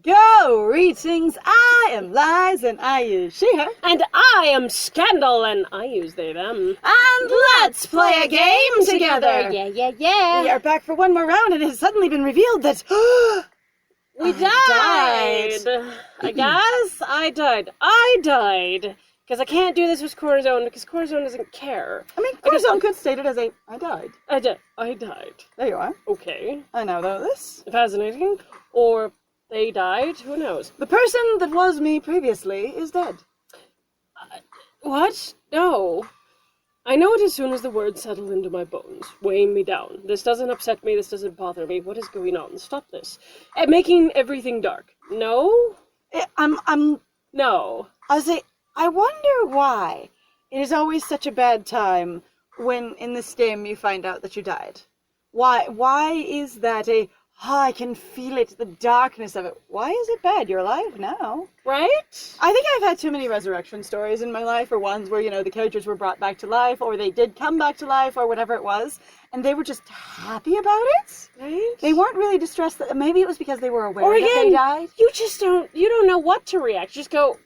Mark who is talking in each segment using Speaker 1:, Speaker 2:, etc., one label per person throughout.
Speaker 1: Greetings, I am Lies and I use she, her.
Speaker 2: And I am Scandal and I use they, them.
Speaker 1: And let's play a game together.
Speaker 2: Yeah.
Speaker 1: We are back for one more round and it has suddenly been revealed that
Speaker 2: We died. I guess I died. Because I can't do this with Corazon because Corazon doesn't care.
Speaker 1: I mean, Corazon could state it as I died.
Speaker 2: I died.
Speaker 1: There you are.
Speaker 2: Okay.
Speaker 1: I know this.
Speaker 2: Fascinating. Or they died. Who knows?
Speaker 1: The person that was me previously is dead.
Speaker 2: What? No. I know it as soon as the words settle into my bones, weighing me down. This doesn't upset me. This doesn't bother me. What is going on? Stop this. And making everything dark. No? No.
Speaker 1: I wonder why it is always such a bad time when in this game you find out that you died. Why is that I can feel it, the darkness of it. Why is it bad? You're alive now.
Speaker 2: Right?
Speaker 1: I think I've had too many resurrection stories in my life, or ones where, the characters were brought back to life, or they did come back to life, or whatever it was, and they were just happy about it.
Speaker 2: Right?
Speaker 1: They weren't really distressed. Maybe it was because they were aware
Speaker 2: or
Speaker 1: that they died.
Speaker 2: You don't know what to react. Just go,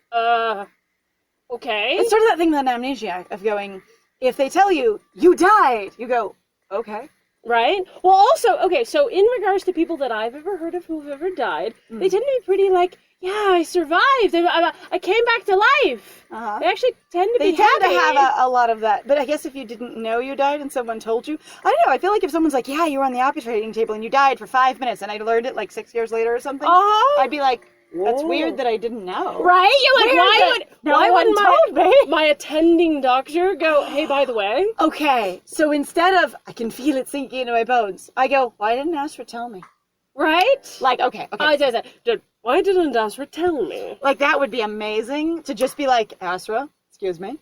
Speaker 2: okay.
Speaker 1: It's sort of that thing with an amnesia of going, if they tell you, you died, you go, okay.
Speaker 2: Right? Well, also, okay, so in regards to people that I've ever heard of who've ever died, they tend to be pretty like, yeah, I survived. I came back to life.
Speaker 1: Uh-huh.
Speaker 2: They actually tend to be
Speaker 1: They tend
Speaker 2: happy.
Speaker 1: to have a lot of that. But I guess if you didn't know you died and someone told you, I don't know, I feel like if someone's like, yeah, you were on the operating table and you died for 5 minutes and I learned it like 6 years later or something, I'd be like, that's weird that I didn't know.
Speaker 2: Right? You're like, why wouldn't
Speaker 1: told me?
Speaker 2: my attending doctor go, hey, by the way?
Speaker 1: Okay, so instead of, I can feel it sinking into my bones, I go, why didn't Astra tell me?
Speaker 2: Right?
Speaker 1: Like, okay.
Speaker 2: Why didn't Astra tell me?
Speaker 1: Like, that would be amazing to just be like, Astra, excuse me.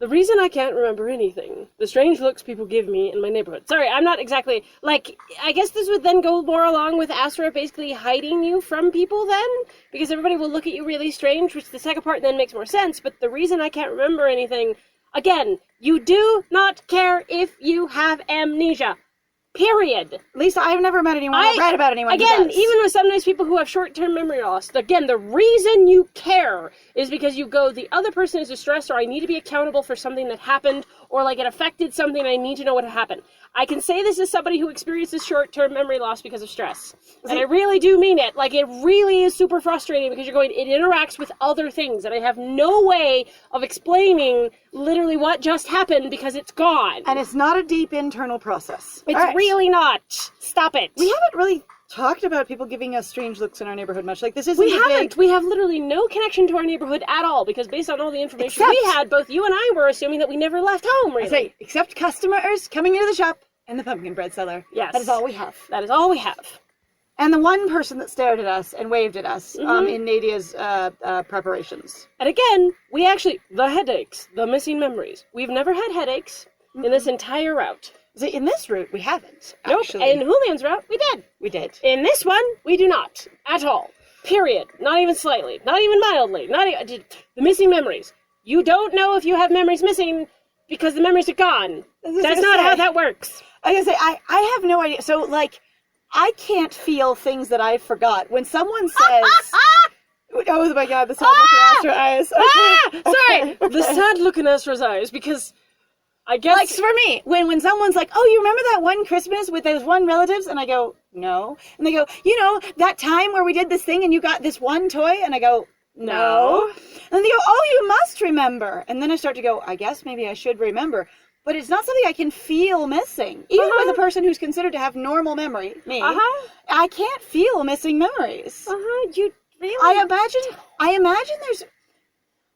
Speaker 2: The reason I can't remember anything, the strange looks people give me in my neighborhood. Sorry, I'm not exactly, I guess this would then go more along with Astra basically hiding you from people then, because everybody will look at you really strange, which the second part then makes more sense, but the reason I can't remember anything, again, you do not care if you have amnesia. Period.
Speaker 1: Lisa, I've never met anyone or read about anyone
Speaker 2: again,
Speaker 1: who does.
Speaker 2: even with sometimes people who have short-term memory loss, again, the reason you care is because you go, the other person is distressed, or I need to be accountable for something that happened, or like it affected something, I need to know what happened. I can say this as somebody who experiences short-term memory loss because of stress. And I really do mean it. Like, it really is super frustrating because you're going, it interacts with other things, and I have no way of explaining literally what just happened because it's gone.
Speaker 1: And it's not a deep internal process.
Speaker 2: It's really not. Stop it.
Speaker 1: We haven't really talked about people giving us strange looks in our neighborhood much. Like, this isn't
Speaker 2: We haven't. We have literally no connection to our neighborhood at all, because based on all the information we had, both you and I were assuming that we never left home, really.
Speaker 1: I say, except customers coming into the shop and the pumpkin bread cellar.
Speaker 2: Yes.
Speaker 1: That is all we have.
Speaker 2: That is all we have.
Speaker 1: And the one person that stared at us and waved at us in Nadia's preparations.
Speaker 2: And again, we actually, the headaches, the missing memories. We've never had headaches in this entire route.
Speaker 1: See, in this route, we haven't,
Speaker 2: Nope.
Speaker 1: actually.
Speaker 2: In Julian's route, we did.
Speaker 1: We did.
Speaker 2: In this one, we do not. At all. Period. Not even slightly. Not even mildly. Not even, the missing memories. You don't know if you have memories missing because the memories are gone. That's not how that works.
Speaker 1: I was gonna say, I have no idea. So, like, I can't feel things that I forgot. When someone says... oh my god, the sad look in Astra's eyes. Okay.
Speaker 2: Sorry. The sad look in Astra's eyes, because... I guess...
Speaker 1: Like, for me, when someone's like, oh, you remember that one Christmas with those one relatives? And I go, no. And they go, that time where we did this thing and you got this one toy? And I go, no. And then they go, oh, you must remember. And then I start to go, I guess maybe I should remember. But it's not something I can feel missing. Even with a person who's considered to have normal memory, me, I can't feel missing memories.
Speaker 2: You really?
Speaker 1: I imagine there's...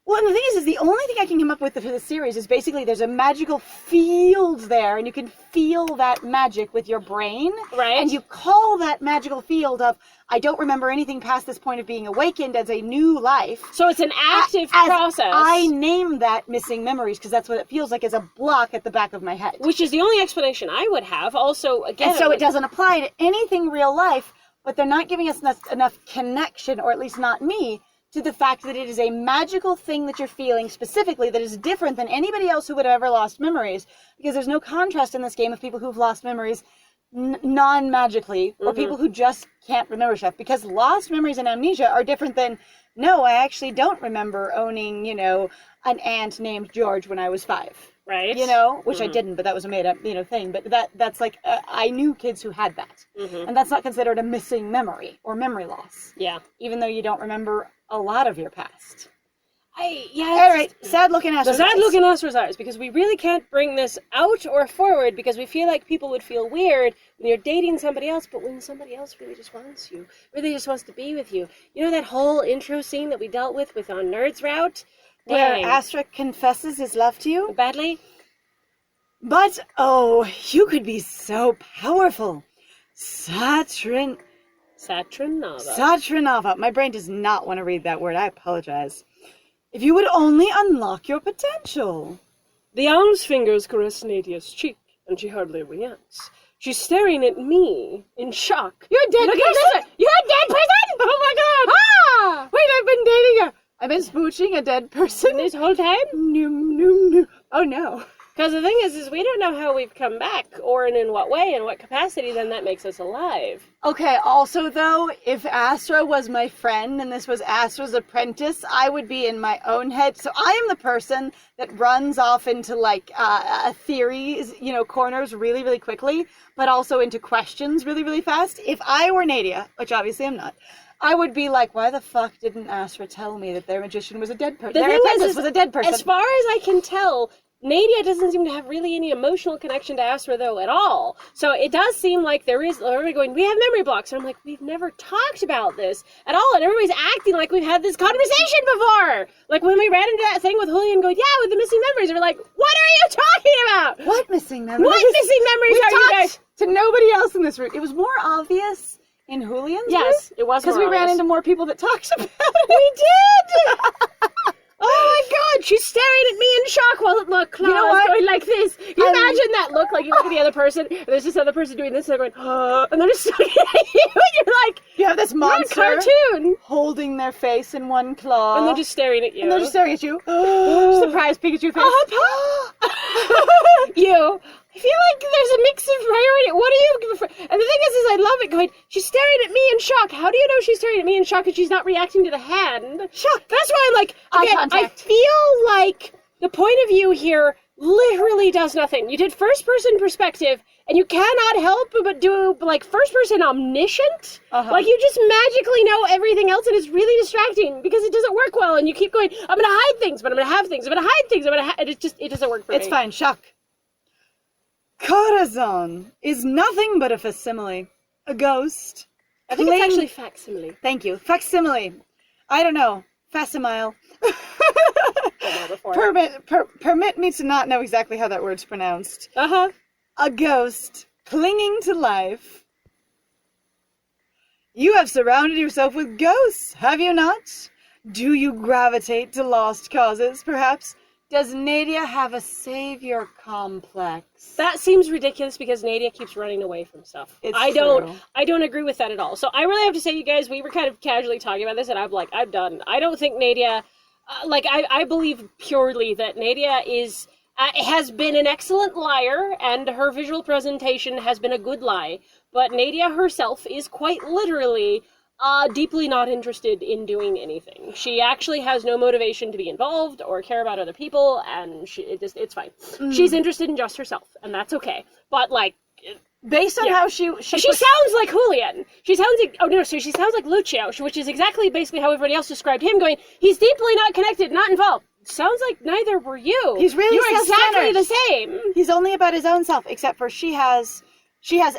Speaker 1: Well, and the thing is the only thing I can come up with for the series is basically there's a magical field there, and you can feel that magic with your brain.
Speaker 2: Right.
Speaker 1: And you call that magical field of, I don't remember anything past this point of being awakened as a new life.
Speaker 2: So it's an active process.
Speaker 1: I name that missing memories, because that's what it feels like, as a block at the back of my head.
Speaker 2: Which is the only explanation I would have. Also, again...
Speaker 1: And so it doesn't apply to anything real life, but they're not giving us enough connection, or at least not me, to the fact that it is a magical thing that you're feeling specifically that is different than anybody else who would have ever lost memories, because there's no contrast in this game of people who've lost memories non-magically, or people who just can't remember stuff. Because lost memories and amnesia are different than, no, I actually don't remember owning, you know, an aunt named George when I was 5.
Speaker 2: Right.
Speaker 1: You know, which I didn't, but that was a made up, you know, thing. But that's like, I knew kids who had that. And that's not considered a missing memory or memory loss.
Speaker 2: Yeah.
Speaker 1: Even though you don't remember a lot of your past.
Speaker 2: All
Speaker 1: right, sad looking ass.
Speaker 2: The sad looking Asper's eyes, because we really can't bring this out or forward because we feel like people would feel weird when you're dating somebody else, but when somebody else really just wants you, really just wants to be with you. You know that whole intro scene that we dealt with on Nerd's Route?
Speaker 1: Where Astra confesses his love to you?
Speaker 2: Badly?
Speaker 1: But, oh, you could be so powerful. Satranava. My brain does not want to read that word. I apologize. If you would only unlock your potential.
Speaker 2: The owl's fingers caress Nadia's cheek, and she hardly reacts. She's staring at me in shock.
Speaker 1: You're a dead person! You're a dead person!
Speaker 2: Oh my god!
Speaker 1: Ah! Wait, I've been dating I've been smooching a dead person
Speaker 2: this whole time?
Speaker 1: No. Oh no.
Speaker 2: Because the thing is we don't know how we've come back, or in what way, in what capacity, then that makes us alive.
Speaker 1: Okay, also though, if Astra was my friend and this was Astra's apprentice, I would be in my own head. So I am the person that runs off into like theories, you know, corners really, really quickly, but also into questions really, really fast. If I were Nadia, which obviously I'm not, I would be like, why the fuck didn't Astra tell me that their magician was a dead person? Their apprentice was a dead person.
Speaker 2: As far as I can tell, Nadia doesn't seem to have really any emotional connection to Astra, though, at all. So it does seem like everybody going, we have memory blocks. And I'm like, we've never talked about this at all. And everybody's acting like we've had this conversation before. Like when we ran into that thing with Julian going, yeah, with the missing memories. We're like, what are you talking about?
Speaker 1: What missing memories?
Speaker 2: What missing memories are you guys?
Speaker 1: To nobody else in this room. It was more obvious in Julian's room.
Speaker 2: Yes, it was
Speaker 1: because we ran into more people that talked about it.
Speaker 2: We did! Oh my god, she's staring at me in shock while the claw is going like this. You imagine that look, like you look at the other person, and there's this other person doing this, and they're going, and they're just looking at you, and you're like,
Speaker 1: you have this monster
Speaker 2: cartoon
Speaker 1: holding their face in one claw.
Speaker 2: And they're just staring at you.
Speaker 1: Surprise Pikachu face.
Speaker 2: You. I feel like there's a mix of priority. What are you... And the thing is I love it going, she's staring at me in shock. How do you know she's staring at me in shock and she's not reacting to the hand?
Speaker 1: Shock.
Speaker 2: That's why I'm like, again, I feel like the point of view here literally does nothing. You did first-person perspective, and you cannot help but do, like, first-person omniscient. Like, you just magically know everything else, and it's really distracting because it doesn't work well, and you keep going, I'm going to hide things, but I'm going to have things, I'm going to hide things, and it doesn't work for me.
Speaker 1: It's fine, shock. Corazon is nothing but a facsimile. A ghost.
Speaker 2: I think it's actually facsimile.
Speaker 1: Thank you. Facsimile. I don't know. Facsimile. Permit me to not know exactly how that word's pronounced. A ghost clinging to life. You have surrounded yourself with ghosts, have you not? Do you gravitate to lost causes, perhaps? Does Nadia have a savior complex?
Speaker 2: That seems ridiculous because Nadia keeps running away from stuff. I don't agree with that at all. So I really have to say, you guys, we were kind of casually talking about this, and I'm like, I'm done. I don't think Nadia, I believe purely that Nadia has been an excellent liar, and her visual presentation has been a good lie. But Nadia herself is quite literally deeply not interested in doing anything. She actually has no motivation to be involved or care about other people, and it's fine. She's interested in just herself, and that's okay. But, like,
Speaker 1: based on how she
Speaker 2: sounds like Julian. She sounds like, she sounds like Lucio, which is exactly basically how everybody else described him, going, he's deeply not connected, not involved. Sounds like neither were you.
Speaker 1: He's really
Speaker 2: You're exactly the same.
Speaker 1: He's only about his own self, except for she has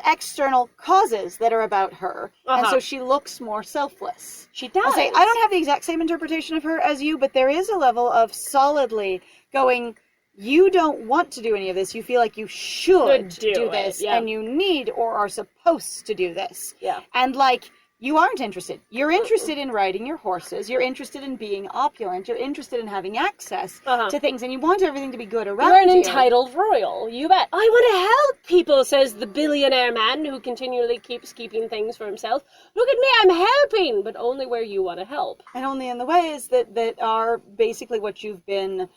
Speaker 1: external causes that are about her, and so she looks more selfless.
Speaker 2: She does.
Speaker 1: I'll say, I don't have the exact same interpretation of her as you, but there is a level of solidly going, you don't want to do any of this, you feel like you should do this, and you need or are supposed to do this.
Speaker 2: Yeah.
Speaker 1: And, like, you aren't interested. You're interested in riding your horses. You're interested in being opulent. You're interested in having access to things, and you want everything to be good around you.
Speaker 2: You're an entitled royal. You bet. I want to help people, says the billionaire man who continually keeps keeping things for himself. Look at me, I'm helping, but only where you want to help.
Speaker 1: And only in the ways that are basically what you've been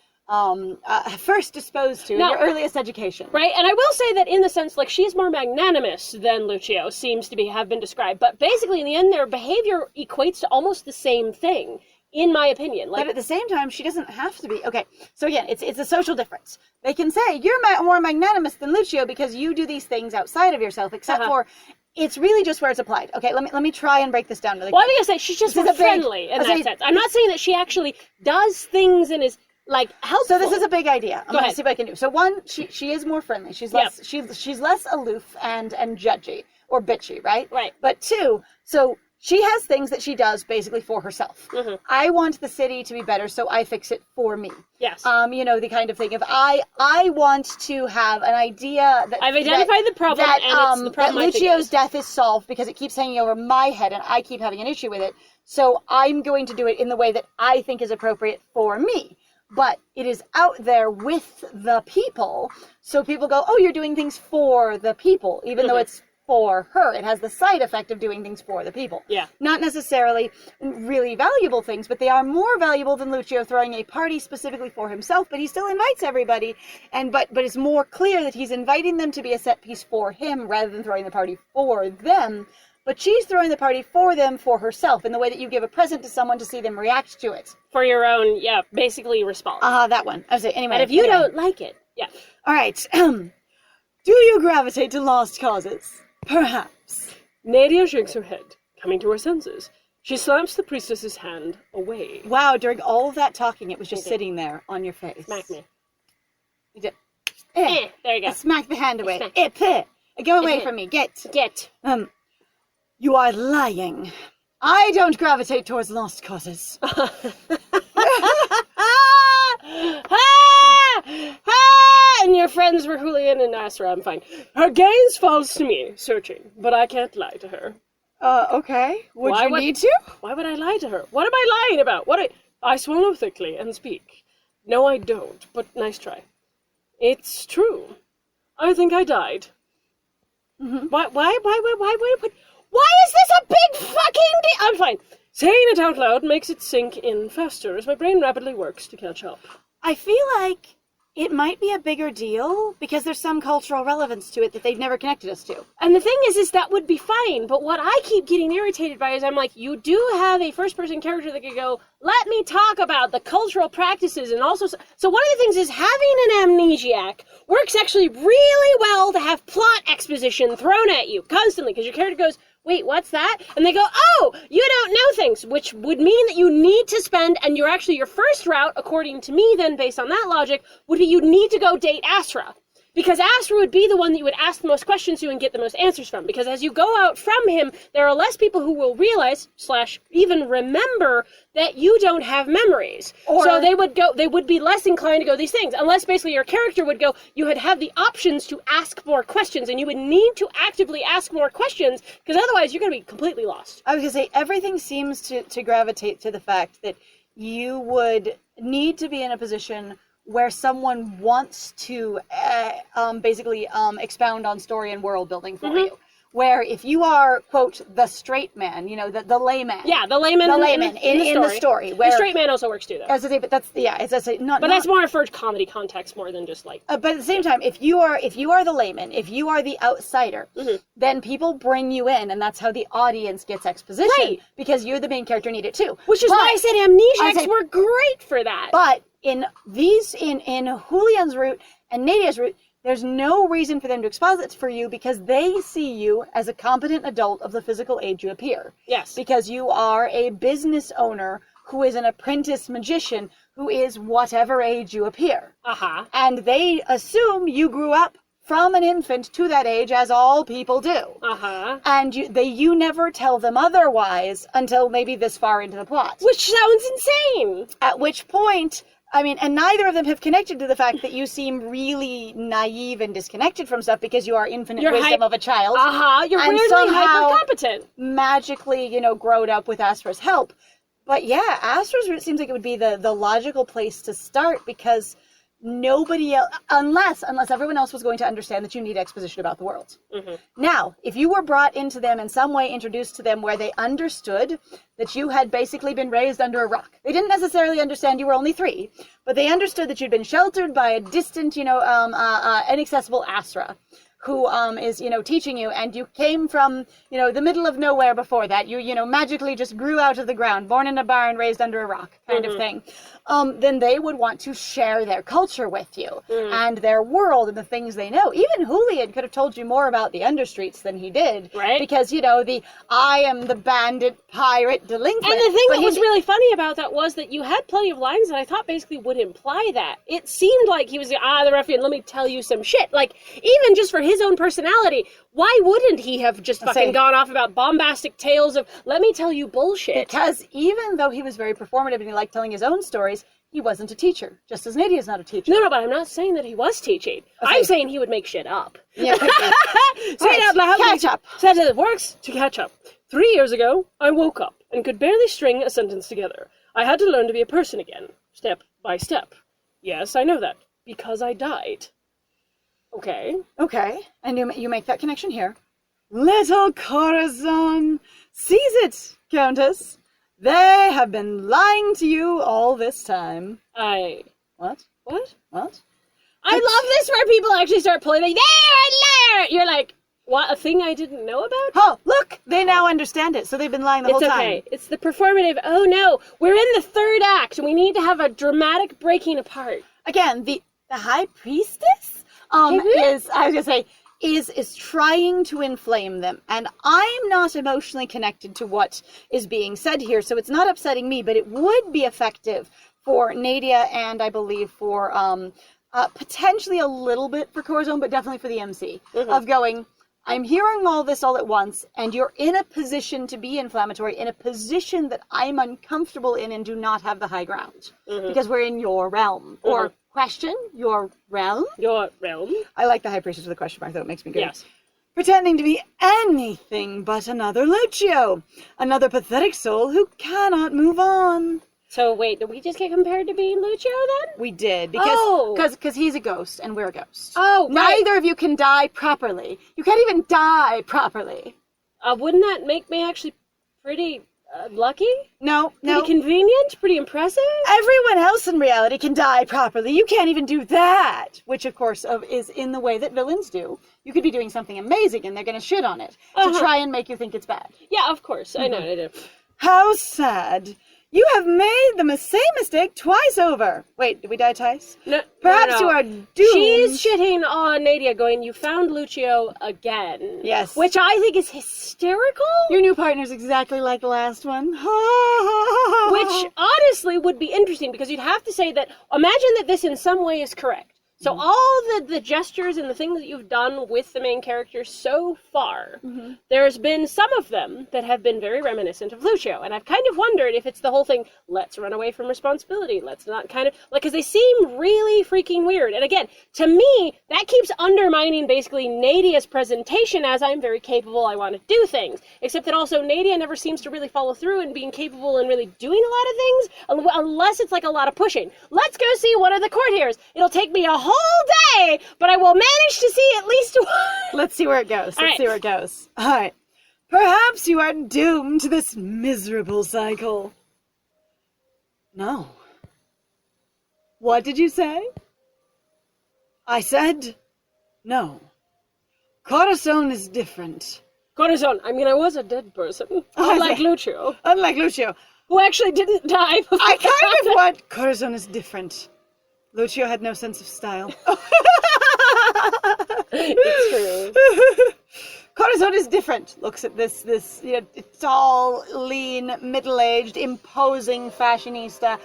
Speaker 1: first disposed to in your earliest education.
Speaker 2: Right, and I will say that in the sense, like, she's more magnanimous than Lucio seems to have been described, but basically in the end their behavior equates to almost the same thing, in my opinion. Like,
Speaker 1: but at the same time, she doesn't have to be. Okay, so again, it's a social difference. They can say, you're more magnanimous than Lucio because you do these things outside of yourself, except for... It's really just where it's applied. Okay, let me try and break this down really quick.
Speaker 2: Well, I was going to say, she's just more friendly in that sense. I'm not saying that she actually does things and is, like, helpful.
Speaker 1: So this is a big idea. I'm going to see what I can do. So one, she is more friendly. She's less she's less aloof and judgy or bitchy, right?
Speaker 2: Right.
Speaker 1: But two, so she has things that she does basically for herself.
Speaker 2: Mm-hmm.
Speaker 1: I want the city to be better, so I fix it for me.
Speaker 2: Yes.
Speaker 1: You know, the kind of thing of I want to have an idea that
Speaker 2: I've identified the problem, and it's the problem
Speaker 1: that Lucio's death is solved because it keeps hanging over my head and I keep having an issue with it. So I'm going to do it in the way that I think is appropriate for me. But it is out there with the people, so people go, oh, you're doing things for the people, even though it's for her. It has the side effect of doing things for the people.
Speaker 2: Yeah.
Speaker 1: Not necessarily really valuable things, but they are more valuable than Lucio throwing a party specifically for himself, but he still invites everybody, but it's more clear that he's inviting them to be a set piece for him rather than throwing the party for them. But she's throwing the party for them for herself in the way that you give a present to someone to see them react to it.
Speaker 2: For your own, basically response.
Speaker 1: That one. I was saying, anyway.
Speaker 2: And if you don't like it,
Speaker 1: All right. Do you gravitate to lost causes? Perhaps.
Speaker 2: Nadia shakes her head, coming to her senses. She slaps the priestess's hand away.
Speaker 1: Wow, during all of that talking, it was just sitting there on your face.
Speaker 2: Smack me.
Speaker 1: You did.
Speaker 2: There you go.
Speaker 1: Smack the hand away. Go away from me. Get. You are lying. I don't gravitate towards lost causes.
Speaker 2: And your friends were Julian and Asra, I'm fine. Her gaze falls to me, searching, but I can't lie to her.
Speaker 1: Okay. Would you need to?
Speaker 2: Why would I lie to her? What am I lying about? I swallow thickly and speak. No, I don't, but nice try. It's true. I think I died. Mm-hmm. Why is this a big fucking deal? I'm fine. Saying it out loud makes it sink in faster as my brain rapidly works to catch up.
Speaker 1: I feel like it might be a bigger deal because there's some cultural relevance to it that they've never connected us to.
Speaker 2: And the thing is that would be fine, but what I keep getting irritated by is I'm like, you do have a first-person character that could go, let me talk about the cultural practices and also... So one of the things is having an amnesiac works actually really well to have plot exposition thrown at you constantly, because your character goes, wait, what's that? And they go, oh, you don't know things, which would mean that you need to spend, and your first route, according to me then, based on that logic, would be you'd need to go date Astra. Because Astra would be the one that you would ask the most questions to and get the most answers from. Because as you go out from him, there are less people who will realize, / even remember, that you don't have memories. So they would be less inclined to go these things. Unless basically your character would go, you would have the options to ask more questions, and you would need to actively ask more questions, because otherwise you're going to be completely lost.
Speaker 1: I was going to say, everything seems to gravitate to the fact that you would need to be in a position where someone wants to basically expound on story and world building for you. Where if you are, quote, the straight man, you know, the layman.
Speaker 2: Yeah, the layman in
Speaker 1: the story. Where,
Speaker 2: the straight man also works too, though.
Speaker 1: As I say, but that's,
Speaker 2: that's more for comedy context more than just like...
Speaker 1: but at the same time, if you are the layman, if you are the outsider, then people bring you in, and that's how the audience gets exposition.
Speaker 2: Right.
Speaker 1: Because you're the main character, need it too.
Speaker 2: Which is why I said amnesiacs were great for that.
Speaker 1: But in Julian's route and Nadia's route, there's no reason for them to exposit for you because they see you as a competent adult of the physical age you appear.
Speaker 2: Yes.
Speaker 1: Because you are a business owner who is an apprentice magician who is whatever age you appear.
Speaker 2: Uh-huh.
Speaker 1: And they assume you grew up from an infant to that age, as all people do.
Speaker 2: Uh-huh.
Speaker 1: And you never tell them otherwise until maybe this far into the plot.
Speaker 2: Which sounds insane!
Speaker 1: At which point... I mean, and neither of them have connected to the fact that you seem really naive and disconnected from stuff because you are infinite wisdom of a child.
Speaker 2: You're weirdly hyper-competent.
Speaker 1: Magically, growed up with Astra's help. But yeah, Astra's route seems like it would be the logical place to start because nobody else, unless everyone else was going to understand that you need exposition about the world.
Speaker 2: Mm-hmm.
Speaker 1: Now, if you were brought into them in some way, introduced to them where they understood that you had basically been raised under a rock. They didn't necessarily understand you were only 3, but they understood that you'd been sheltered by a distant, inaccessible Astra, who is, teaching you, and you came from, the middle of nowhere before that. You magically just grew out of the ground, born in a barn, raised under a rock, kind of thing. Then they would want to share their culture with you and their world and the things they know. Even Julian could have told you more about the understreets than he did.
Speaker 2: Right.
Speaker 1: Because, I am the bandit, pirate, delinquent.
Speaker 2: And the thing that was really funny about that was that you had plenty of lines that I thought basically would imply that. It seemed like he was, the ruffian, let me tell you some shit. Like, even just for his own personality, why wouldn't he have just fucking gone off about bombastic tales of, let me tell you bullshit?
Speaker 1: Because even though he was very performative and he liked telling his own stories, he wasn't a teacher, just as Nadia's not a teacher.
Speaker 2: No, but I'm not saying that he was teaching. I'm saying he would make shit up.
Speaker 1: Yeah,
Speaker 2: Say it out loud.
Speaker 1: Catch up.
Speaker 2: Says it works to catch up. 3 years ago, I woke up and could barely string a sentence together. I had to learn to be a person again, step by step. Yes, I know that, because I died. Okay.
Speaker 1: And you make that connection here. Little Corazon sees it, Countess. They have been lying to you all this time. What? I
Speaker 2: love this where people actually start pulling like, they're a liar! You're like, what, a thing I didn't know about?
Speaker 1: Oh, look! They now understand it, so they've been lying the whole time.
Speaker 2: It's okay. It's the performative, oh no, we're in the 3rd act, and we need to have a dramatic breaking apart.
Speaker 1: Again, the High Priestess is trying to inflame them. And I'm not emotionally connected to what is being said here, so it's not upsetting me, but it would be effective for Nadia and I believe for potentially a little bit for Corazon, but definitely for the MC, of going, I'm hearing all this all at once, and you're in a position to be inflammatory, in a position that I'm uncomfortable in and do not have the high ground. Because we're in your realm. Or question, your realm?
Speaker 2: Your realm.
Speaker 1: I like the High Priestess with a question mark, though. It makes me good.
Speaker 2: Yes.
Speaker 1: Pretending to be anything but another Lucio. Another pathetic soul who cannot move on.
Speaker 2: So wait, did we just get compared to being Lucio then?
Speaker 1: We did, because he's a ghost and we're a ghost.
Speaker 2: Oh, right.
Speaker 1: Neither of you can die properly. You can't even die properly.
Speaker 2: Wouldn't that make me actually pretty lucky?
Speaker 1: No.
Speaker 2: Pretty convenient? Pretty impressive?
Speaker 1: Everyone else in reality can die properly. You can't even do that, which of course is in the way that villains do. You could be doing something amazing and they're going to shit on it to try and make you think it's bad.
Speaker 2: Yeah, of course. I know.
Speaker 1: How sad. You have made the same mistake twice over. Wait, did we die twice?
Speaker 2: No.
Speaker 1: Perhaps you are doomed.
Speaker 2: She's shitting on Nadia going, you found Lucio again.
Speaker 1: Yes.
Speaker 2: Which I think is hysterical.
Speaker 1: Your new partner's exactly like the last one.
Speaker 2: Which honestly would be interesting because you'd have to say that, imagine that this in some way is correct. So all the gestures and the things that you've done with the main character so far, there's been some of them that have been very reminiscent of Lucio. And I've kind of wondered if it's the whole thing, let's run away from responsibility. Let's not kind of, like, because they seem really freaking weird. And again, to me, that keeps undermining basically Nadia's presentation as I'm very capable, I want to do things. Except that also Nadia never seems to really follow through and being capable and really doing a lot of things, unless it's like a lot of pushing. Let's go see one of the courtiers. It'll take me a whole day, but I will manage to see at least one.
Speaker 1: Let's see where it goes. Let's see where it goes. All right. Perhaps you are doomed to this miserable cycle. No. What did you say? I said no. Corazon is different.
Speaker 2: Corazon, I mean, I was a dead person. Unlike Lucio.
Speaker 1: Unlike Lucio.
Speaker 2: Who actually didn't die before.
Speaker 1: I kind of want... Corazon is different. Lucio had no sense of style.
Speaker 2: It's true.
Speaker 1: Corazon is different. Looks at this tall, lean, middle-aged, imposing fashionista,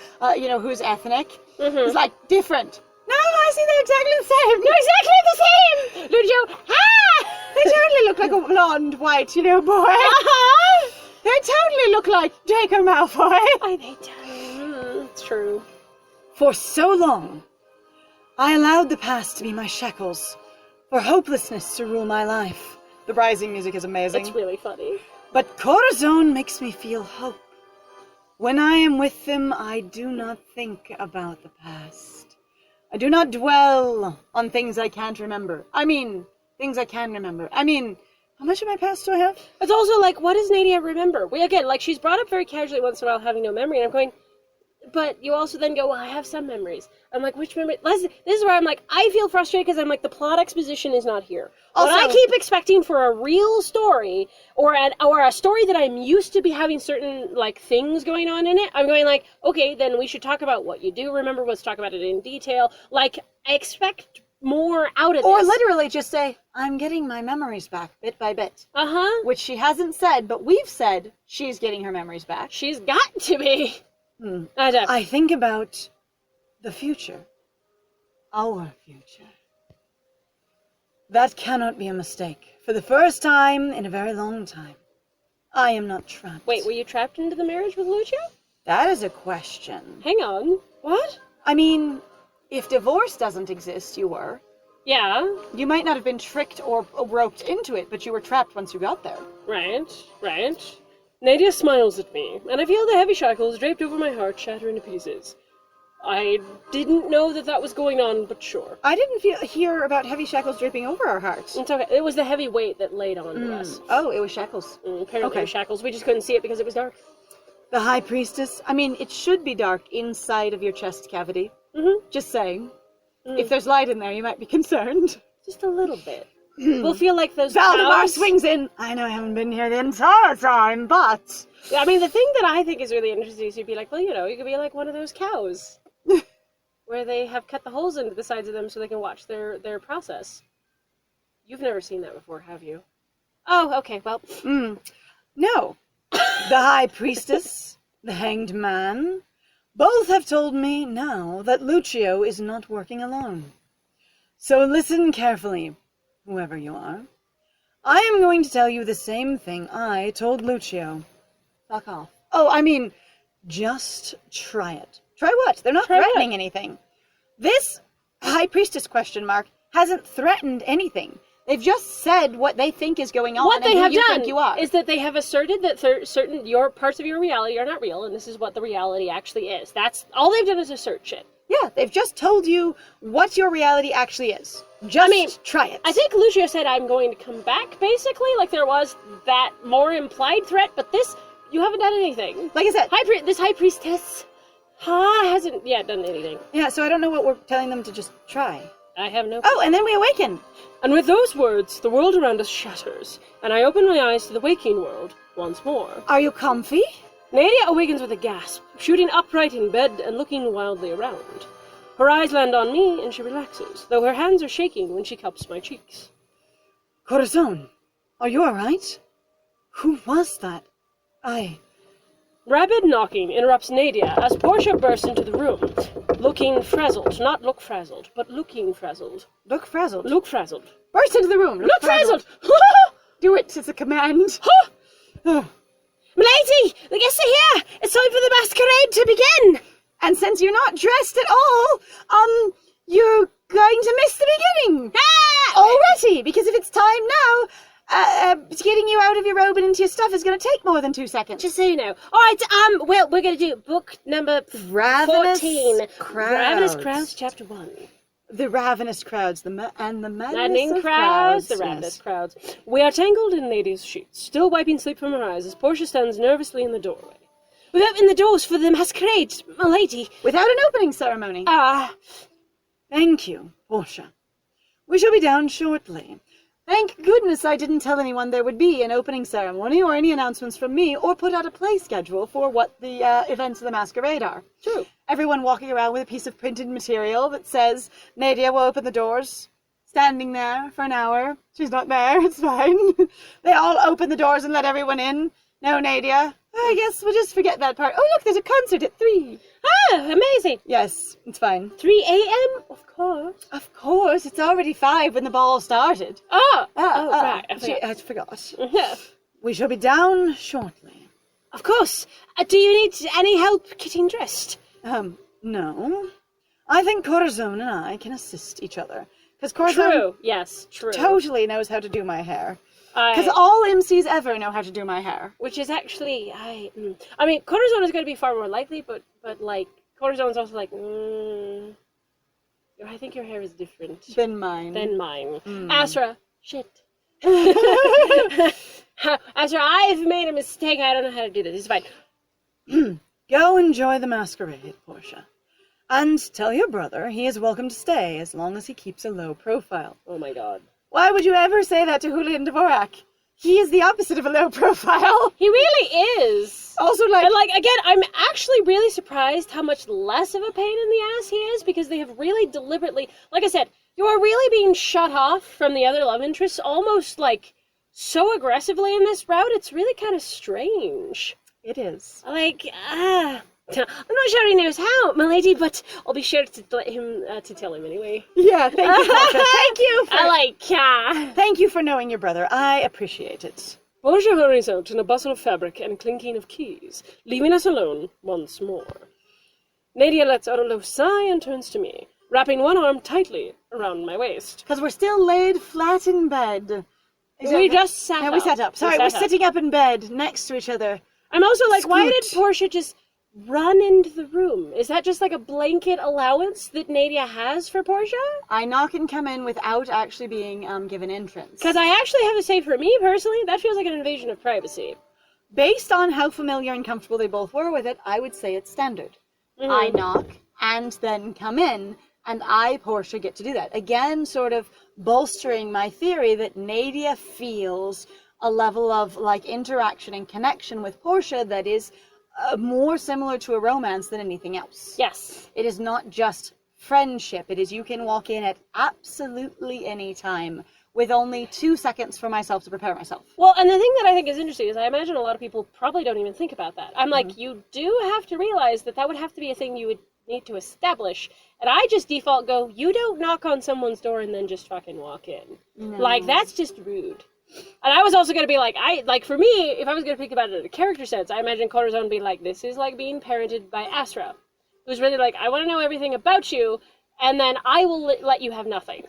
Speaker 1: who's ethnic. It's like, different. No, I see they're exactly the same. They're exactly the same. Lucio, they totally look like a blonde, white, boy. They totally look like Draco Malfoy.
Speaker 2: They do. It's true.
Speaker 1: For so long, I allowed the past to be my shackles, for hopelessness to rule my life. The rising music is amazing.
Speaker 2: It's really funny.
Speaker 1: But Corazon makes me feel hope. When I am with them, I do not think about the past. I do not dwell on things I can't remember. I mean, things I can remember. I mean, how much of my past do I have?
Speaker 2: It's also like, what does Nadia remember? Again, like, she's brought up very casually once in a while having no memory, and I'm going, but you also then go, well, I have some memories. I'm like, which memory? This is where I'm like, I feel frustrated because I'm like, the plot exposition is not here.
Speaker 1: Also,
Speaker 2: when I keep expecting for a real story, or a story that I'm used to be having certain, like, things going on in it, I'm going like, okay, then we should talk about what you do remember, let's talk about it in detail. Like, I expect more out of this.
Speaker 1: Or literally just say, I'm getting my memories back bit by bit.
Speaker 2: Uh-huh.
Speaker 1: Which she hasn't said, but we've said she's getting her memories back.
Speaker 2: She's got to be.
Speaker 1: I think about the future. Our future. That cannot be a mistake. For the first time in a very long time, I am not trapped.
Speaker 2: Wait, were you trapped into the marriage with Lucio?
Speaker 1: That is a question.
Speaker 2: Hang on. What?
Speaker 1: I mean, if divorce doesn't exist, you were.
Speaker 2: Yeah.
Speaker 1: You might not have been tricked or roped into it, but you were trapped once you got there.
Speaker 2: Right. Nadia smiles at me, and I feel the heavy shackles draped over my heart shattering to pieces. I didn't know that was going on, but sure.
Speaker 1: I didn't hear about heavy shackles draping over our hearts.
Speaker 2: It's okay. It was the heavy weight that laid on to us.
Speaker 1: Oh, it was shackles.
Speaker 2: Apparently it was shackles. We just couldn't see it because it was dark.
Speaker 1: The High Priestess. I mean, it should be dark inside of your chest cavity. Just saying. If there's light in there, you might be concerned.
Speaker 2: Just a little bit. We'll feel like those
Speaker 1: Valdemar
Speaker 2: cows.
Speaker 1: swings in. I know I haven't been here the entire time, but...
Speaker 2: I mean, the thing that I think is really interesting is you'd be like, well, you could be like one of those cows. Where they have cut the holes into the sides of them so they can watch their process. You've never seen that before, have you? Oh, okay, well.
Speaker 1: No. The High Priestess, the Hanged Man, both have told me now that Lucio is not working alone. So listen carefully, whoever you are. I am going to tell you the same thing I told Lucio. Fuck off. Oh, I mean, just try it. Try what? They're not threatening anything. This High Priestess ? Hasn't threatened anything. They've just said what they think is going on.
Speaker 2: What they have done
Speaker 1: you are.
Speaker 2: is that they have asserted that certain your parts of your reality are not real, and this is what the reality actually is. That's all they've done is assert shit.
Speaker 1: Yeah, they've just told you what your reality actually is. Just try it.
Speaker 2: I think Lucio said, I'm going to come back, basically. Like, there was that more implied threat, but this, you haven't done anything.
Speaker 1: Like I said.
Speaker 2: This High Priestess hasn't yet done anything.
Speaker 1: Yeah, so I don't know what we're telling them to just try.
Speaker 2: I have no...
Speaker 1: Oh, and then we awaken.
Speaker 2: And with those words, the world around us shatters, and I open my eyes to the waking world once more.
Speaker 1: Are you comfy?
Speaker 2: Nadia awakens with a gasp, shooting upright in bed and looking wildly around. Her eyes land on me, and she relaxes, though her hands are shaking when she cups my cheeks.
Speaker 1: Corazon, are you all right? Who was that?
Speaker 2: Rapid knocking interrupts Nadia as Portia bursts into the room, looking frazzled. Not look frazzled, but looking frazzled.
Speaker 1: Look frazzled.
Speaker 2: Look frazzled.
Speaker 1: Burst into the room.
Speaker 2: Look frazzled!
Speaker 1: Do it as a command.
Speaker 2: Milady! The guests are here! It's time for the masquerade to begin!
Speaker 1: And since you're not dressed at all, you're going to miss the beginning. Already! Because if it's time now, getting you out of your robe and into your stuff is going to take more than 2 seconds.
Speaker 2: Just so you know. Alright, well, we're going to do book number 14.
Speaker 1: Crowds.
Speaker 2: Ravenous Crowds, chapter 1.
Speaker 1: The ravenous crowds, the maddening
Speaker 2: crowds, the ravenous crowds. We are tangled in Nadia's sheets, still wiping sleep from her eyes as Portia stands nervously in the doorway. We've opened the doors for the masquerade, my lady.
Speaker 1: Without an opening ceremony. Thank you, Portia. We shall be down shortly. Thank goodness I didn't tell anyone there would be an opening ceremony or any announcements from me or put out a play schedule for what the events of the masquerade are.
Speaker 2: True.
Speaker 1: Everyone walking around with a piece of printed material that says, Nadia will open the doors. Standing there for an hour. She's not there, it's fine. They all open the doors and let everyone in. No, Nadia. I guess we'll just forget that part. Oh, look, there's a concert at 3.
Speaker 2: Amazing.
Speaker 1: Yes, it's fine.
Speaker 2: 3 a.m.? Of course.
Speaker 1: Of course, it's already 5 when the ball started.
Speaker 2: Right,
Speaker 1: I forgot. We shall be down shortly.
Speaker 2: Of course. Do you need any help getting dressed?
Speaker 1: No. I think Corazon and I can assist each other. Because Corazon...
Speaker 2: True, yes, true.
Speaker 1: Totally knows how to do my hair. Because all MCs ever know how to do my hair.
Speaker 2: Which is actually, I mean, Corazon is going to be far more likely, but like, Corazon's also like, I think your hair is different
Speaker 1: than mine.
Speaker 2: than mine.
Speaker 1: Mm.
Speaker 2: Asra, shit. Asra, I've made a mistake. I don't know how to do this. It's fine.
Speaker 1: Go enjoy the masquerade, Portia. And tell your brother he is welcome to stay as long as he keeps a low profile.
Speaker 2: Oh my god.
Speaker 1: Why would you ever say that to Julian Dvorak? He is the opposite of a low profile.
Speaker 2: He really is.
Speaker 1: Also, like...
Speaker 2: And, like, again, I'm actually really surprised how much less of a pain in the ass he is, because they have really deliberately... Like I said, you are really being shut off from the other love interests almost, like, so aggressively in this route. It's really kind of strange.
Speaker 1: It is.
Speaker 2: Like, I'm not sure he knows how, my lady, but I'll be sure to let him, to tell him anyway.
Speaker 1: Yeah, thank you, Portia. Thank you for...
Speaker 2: Thank
Speaker 1: you for knowing your brother. I appreciate it.
Speaker 2: Portia hurries out in a bustle of fabric and clinking of keys, leaving us alone once more. Nadia lets out a low sigh and turns to me, wrapping one arm tightly around my waist.
Speaker 1: Because we're still laid flat in bed.
Speaker 2: We just sat up.
Speaker 1: Yeah, we sat up. Sorry, we're sitting up in bed next to each other.
Speaker 2: I'm also like, why
Speaker 1: Scoot.
Speaker 2: did Portia just run into the room? Is that just like a blanket allowance that Nadia has for Portia?
Speaker 1: I knock and come in without actually being given entrance.
Speaker 2: Because I actually have to say, for me personally, that feels like an invasion of privacy.
Speaker 1: Based on how familiar and comfortable they both were with it, I would say it's standard.
Speaker 2: Mm-hmm.
Speaker 1: I knock and then come in, and I, Portia, get to do that. Again, sort of bolstering my theory that Nadia feels a level of like interaction and connection with Portia that is more similar to a romance than anything else.
Speaker 2: Yes.
Speaker 1: It is not just friendship. It is you can walk in at absolutely any time with only 2 seconds for myself to prepare myself.
Speaker 2: Well, and the thing that I think is interesting is I imagine a lot of people probably don't even think about that. I'm like, you do have to realize that that would have to be a thing you would need to establish. And I just default go, you don't knock on someone's door and then just fucking walk in.
Speaker 1: No.
Speaker 2: Like, that's just rude. And I was also going to be like, for me, if I was going to think about it in a character sense, I imagine Corazon being like, this is like being parented by Asra, who's really like, I want to know everything about you, and then I will let you have nothing,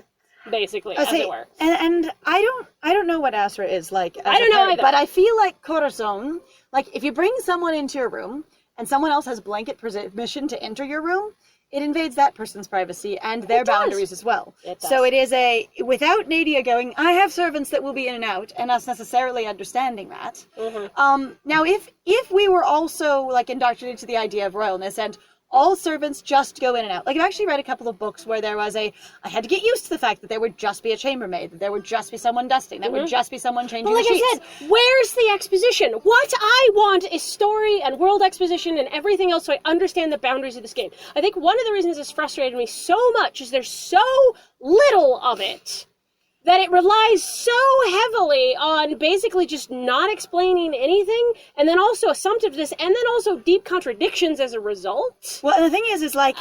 Speaker 2: basically, as it were.
Speaker 1: And I don't know what Asra is like.
Speaker 2: I don't know either.
Speaker 1: But I feel like Corazon, like if you bring someone into your room and someone else has blanket permission to enter your room, it invades that person's privacy and their boundaries as well.
Speaker 2: It does.
Speaker 1: So it is without Nadia going, I have servants that will be in and out, and us necessarily understanding that.
Speaker 2: Mm-hmm.
Speaker 1: Now, if we were also like indoctrinated to the idea of royalness and all servants just go in and out. Like, I've actually read a couple of books where there was I had to get used to the fact that there would just be a chambermaid, that there would just be someone dusting, that would just be someone changing the sheets.
Speaker 2: Like I said, where's the exposition? What I want is story and world exposition and everything else so I understand the boundaries of this game. I think one of the reasons it's frustrated me so much is there's so little of it that it relies so heavily on basically just not explaining anything, and then also assumptiveness, and then also deep contradictions as a result.
Speaker 1: Well, and the thing is like,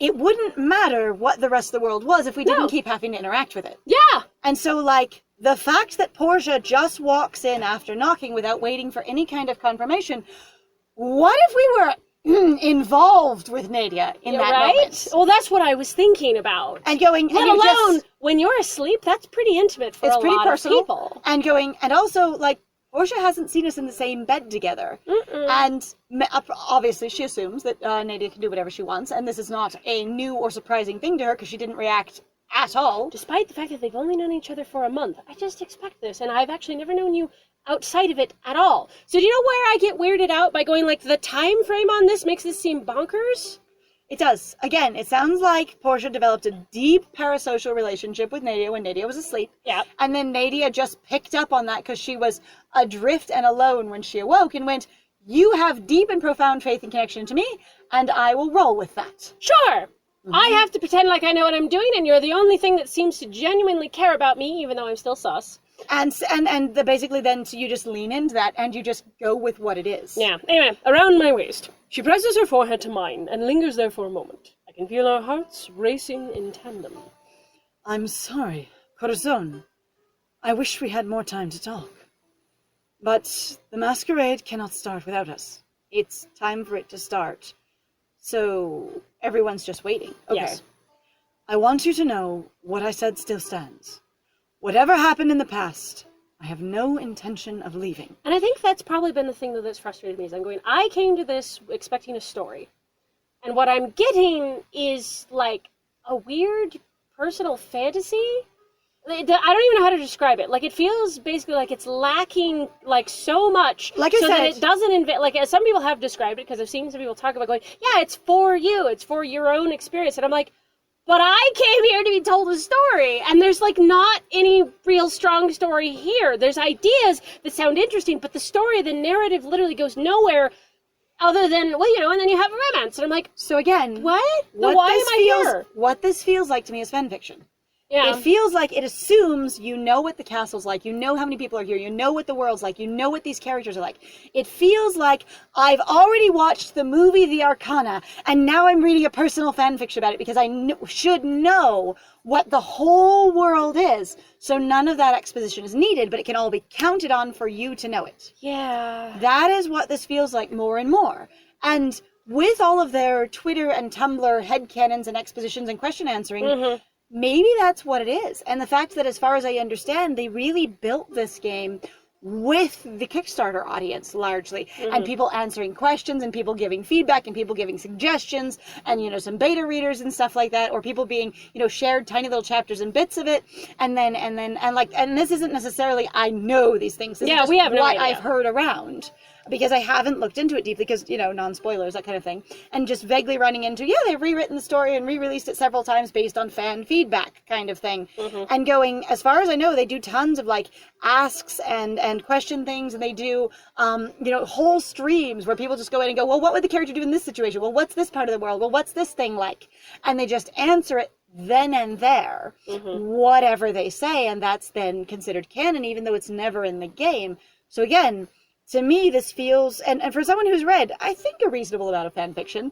Speaker 1: it wouldn't matter what the rest of the world was if we didn't keep having to interact with it.
Speaker 2: Yeah!
Speaker 1: And so, like, the fact that Portia just walks in after knocking without waiting for any kind of confirmation, what if we were involved with Nadia in that moment?
Speaker 2: Well, that's what I was thinking about.
Speaker 1: And going,
Speaker 2: let alone when you're asleep, that's pretty intimate for a lot of people.
Speaker 1: And going, and also, like, Portia hasn't seen us in the same bed together. And obviously she assumes that Nadia can do whatever she wants, and this is not a new or surprising thing to her because she didn't react at all.
Speaker 2: Despite the fact that they've only known each other for a month. I just expect this, and I've actually never known you outside of it at all. So do you know where I get weirded out by going, like, the time frame on this makes this seem bonkers?
Speaker 1: It does. Again, it sounds like Portia developed a deep parasocial relationship with Nadia when Nadia was asleep.
Speaker 2: Yeah.
Speaker 1: And then Nadia just picked up on that because she was adrift and alone when she awoke and went, you have deep and profound faith and connection to me, and I will roll with that.
Speaker 2: Sure. I have to pretend like I know what I'm doing, and you're the only thing that seems to genuinely care about me, even though I'm still sus.
Speaker 1: And basically then so you just lean into that and you just go with what it is.
Speaker 2: Yeah. Anyway, around my waist. She presses her forehead to mine and lingers there for a moment. I can feel our hearts racing in tandem.
Speaker 1: I'm sorry, Corazon. I wish we had more time to talk. But the masquerade cannot start without us. It's time for it to start. So everyone's just waiting. Okay.
Speaker 2: Yes.
Speaker 1: I want you to know what I said still stands. Whatever happened in the past, I have no intention of leaving.
Speaker 2: And I think that's probably been the thing that's frustrated me, is I'm going, I came to this expecting a story. And what I'm getting is, like, a weird personal fantasy. I don't even know how to describe it. Like, it feels basically like it's lacking, like, so much.
Speaker 1: Like I
Speaker 2: so
Speaker 1: said,
Speaker 2: that it doesn't invent, like, as some people have described it, because I've seen some people talk about going, yeah, it's for you, it's for your own experience. And I'm like, but I came here to be told a story. And there's, like, not any real strong story here. There's ideas that sound interesting, but the story, the narrative literally goes nowhere other than, well, you know, and then you have a romance. And I'm like,
Speaker 1: so again,
Speaker 2: what? Then why am I here?
Speaker 1: What this feels like to me is fanfiction.
Speaker 2: Yeah.
Speaker 1: It feels like it assumes you know what the castle's like, you know how many people are here, you know what the world's like, you know what these characters are like. It feels like I've already watched the movie The Arcana, and now I'm reading a personal fanfiction about it because I should know what the whole world is. So none of that exposition is needed, but it can all be counted on for you to know it.
Speaker 2: Yeah.
Speaker 1: That is what this feels like more and more. And with all of their Twitter and Tumblr headcanons and expositions and question answering, maybe that's what it is. And the fact that, as far as I understand, they really built this game with the Kickstarter audience largely, and people answering questions and people giving feedback and people giving suggestions and, you know, some beta readers and stuff like that, or people being, you know, shared tiny little chapters and bits of it. And this isn't necessarily, I know these things. This is just
Speaker 2: we have no
Speaker 1: what
Speaker 2: idea.
Speaker 1: I've heard around, because I haven't looked into it deeply, because, you know, non-spoilers, that kind of thing. And just vaguely running into, yeah, they've rewritten the story and re-released it several times based on fan feedback kind of thing. And going, as far as I know, they do tons of, like, asks and question things, and they do, you know, whole streams where people just go in and go, well, what would the character do in this situation? Well, what's this part of the world? Well, what's this thing like? And they just answer it then and there, whatever they say, and that's then considered canon, even though it's never in the game. So again, to me, this feels, and for someone who's read, I think, a reasonable amount of fan fiction,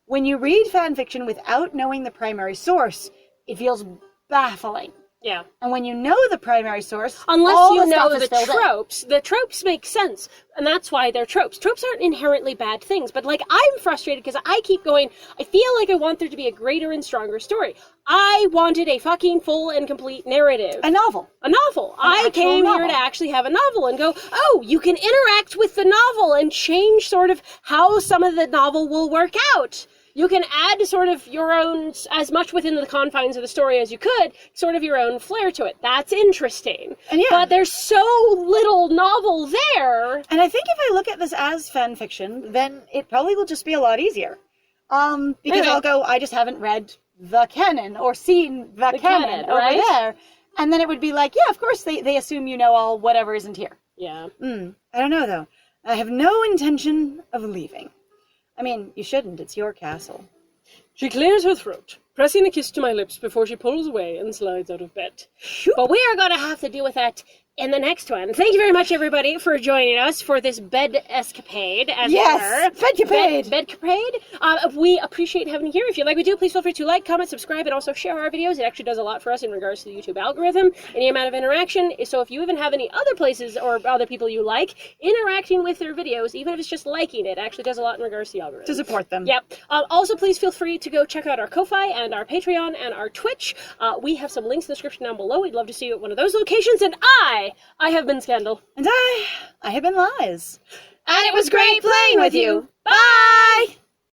Speaker 1: when you read fan fiction without knowing the primary source, it feels baffling.
Speaker 2: Yeah.
Speaker 1: And when you know the primary source,
Speaker 2: unless
Speaker 1: all
Speaker 2: you
Speaker 1: the
Speaker 2: know
Speaker 1: stuff
Speaker 2: the
Speaker 1: is filled in.
Speaker 2: tropes, the tropes make sense, and that's why they're tropes. Tropes aren't inherently bad things, but, like, I'm frustrated because I keep going, I feel like I want there to be a greater and stronger story. I wanted a fucking full and complete narrative.
Speaker 1: A novel.
Speaker 2: A novel. I came here to actually have a novel and go, oh, you can interact with the novel and change sort of how some of the novel will work out. You can add sort of your own, as much within the confines of the story as you could, sort of your own flair to it. That's interesting.
Speaker 1: And yeah.
Speaker 2: But there's so little novel there.
Speaker 1: And I think if I look at this as fan fiction, then it probably will just be a lot easier. Because
Speaker 2: Anyway.
Speaker 1: I'll go, I just haven't read the canon or seen the canon over
Speaker 2: right?
Speaker 1: there. And then it would be like, yeah, of course they assume you know all whatever isn't here.
Speaker 2: Yeah.
Speaker 1: I don't know, though. I have no intention of leaving. I mean, you shouldn't. It's your castle.
Speaker 2: She clears her throat, pressing a kiss to my lips before she pulls away and slides out of bed. But we are going to have to deal with that in the next one. Thank you very much, everybody, for joining us for this bed escapade, as it were.
Speaker 1: Bedcapade!
Speaker 2: Bedcapade. We appreciate having you here. If you like what we do, please feel free to like, comment, subscribe, and also share our videos. It actually does a lot for us in regards to the YouTube algorithm. Any amount of interaction. So if you even have any other places or other people you like interacting with their videos, even if it's just liking it, actually does a lot in regards to the algorithm.
Speaker 1: To support them.
Speaker 2: Yep. Also, please feel free to go check out our Ko-Fi and our Patreon and our Twitch. We have some links in the description down below. We'd love to see you at one of those locations. And I have been Scandal.
Speaker 1: And I have been Lies. And it was great playing with you. Bye!